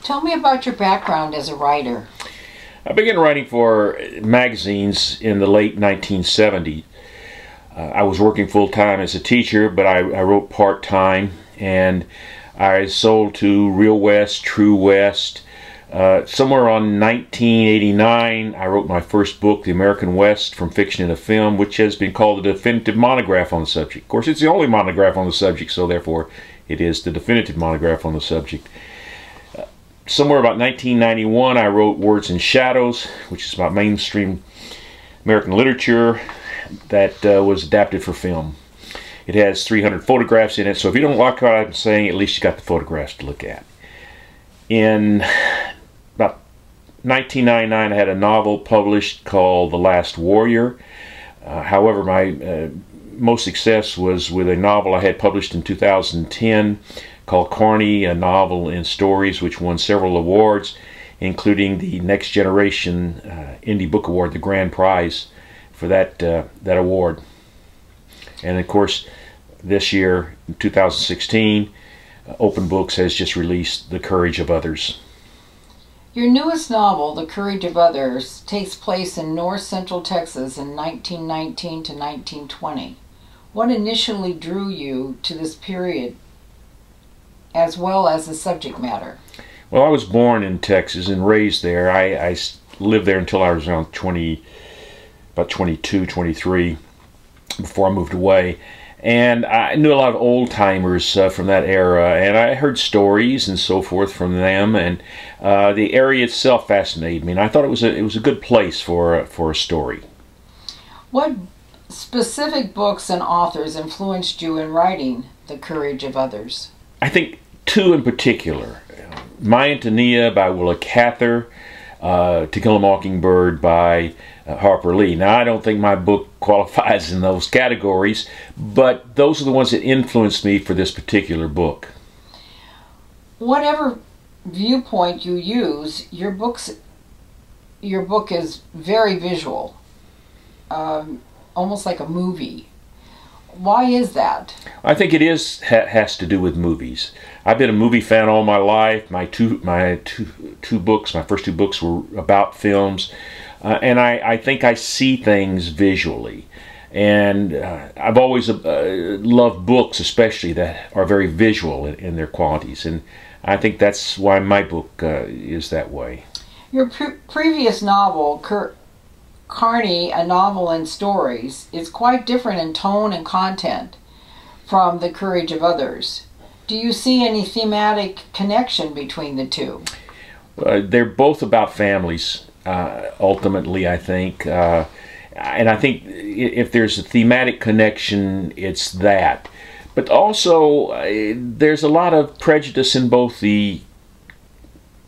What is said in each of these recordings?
Tell me about your background as a writer. I began writing for magazines in the late 1970s. I was working full-time as a teacher, but I wrote part-time, and I sold to Real West, True West. Somewhere on 1989, I wrote my first book, The American West, From Fiction to Film, which has been called the definitive monograph on the subject. Of course, it's the only monograph on the subject, so therefore it is the definitive monograph on the subject. Somewhere about 1991, I wrote Words and Shadows, which is about mainstream American literature that was adapted for film. It has 300 photographs in it, so if you don't like what I'm saying, at least you got the photographs to look at. In about 1999, I had a novel published called The Last Warrior. However, my most success was with a novel I had published in 2010 called Carney, a novel in stories, which won several awards, including the Next Generation Indie Book Award, the grand prize for that award. And of course, this year, in 2016, Open Books has just released The Courage of Others. Your newest novel, The Courage of Others, takes place in north central Texas in 1919 to 1920. What initially drew you to this period, as well as the subject matter? Well, I was born in Texas and raised there. I lived there until I was around about 22, 23, before I moved away. And I knew a lot of old-timers from that era, and I heard stories and so forth from them, and the area itself fascinated me, and I thought it was a good place for a story. What specific books and authors influenced you in writing The Courage of Others? I think two in particular. My Antonia by Willa Cather, To Kill a Mockingbird by Harper Lee. Now, I don't think my book qualifies in those categories, but those are the ones that influenced me for this particular book. Whatever viewpoint you use, your book is very visual, almost like a movie. Why is that? I think it has to do with movies. I've been a movie fan all my life. My first two books were about films, and I think I see things visually. And I've always loved books, especially that are very visual in their qualities, and I think that's why my book is that way. Your previous novel, Carney, A Novel in Stories, is quite different in tone and content from The Courage of Others. Do you see any thematic connection between the two? They're both about families, ultimately, I think. And I think if there's a thematic connection, it's that. But also, there's a lot of prejudice in both the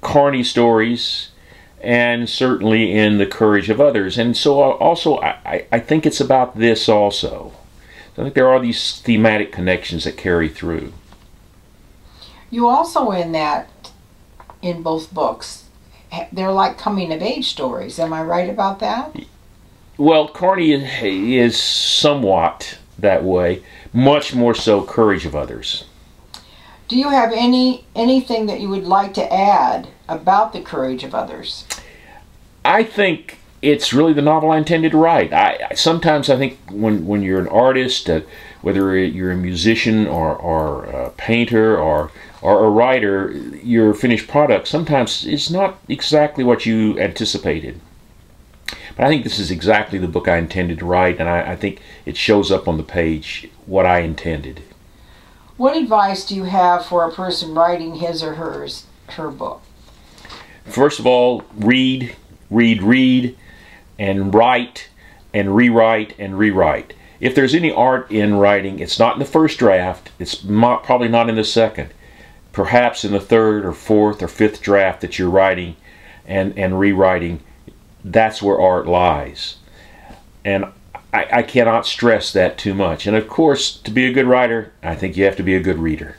Carney stories and certainly in The Courage of Others. And so also, I think it's about this also. I think there are these thematic connections that carry through. You also in both books, they're like coming-of-age stories. Am I right about that? Well, Carney is somewhat that way, much more so Courage of Others. Do you have anything that you would like to add about The Courage of Others? I think it's really the novel I intended to write. Sometimes I think when you're an artist, whether you're a musician or a painter or a writer, your finished product sometimes is not exactly what you anticipated. But I think this is exactly the book I intended to write, and I think it shows up on the page what I intended. What advice do you have for a person writing his or her book? First of all, read, and write, and rewrite, and rewrite. If there's any art in writing, it's not in the first draft, it's probably not in the second. Perhaps in the third or fourth or fifth draft that you're writing and rewriting, that's where art lies. And I cannot stress that too much. And of course, to be a good writer, I think you have to be a good reader.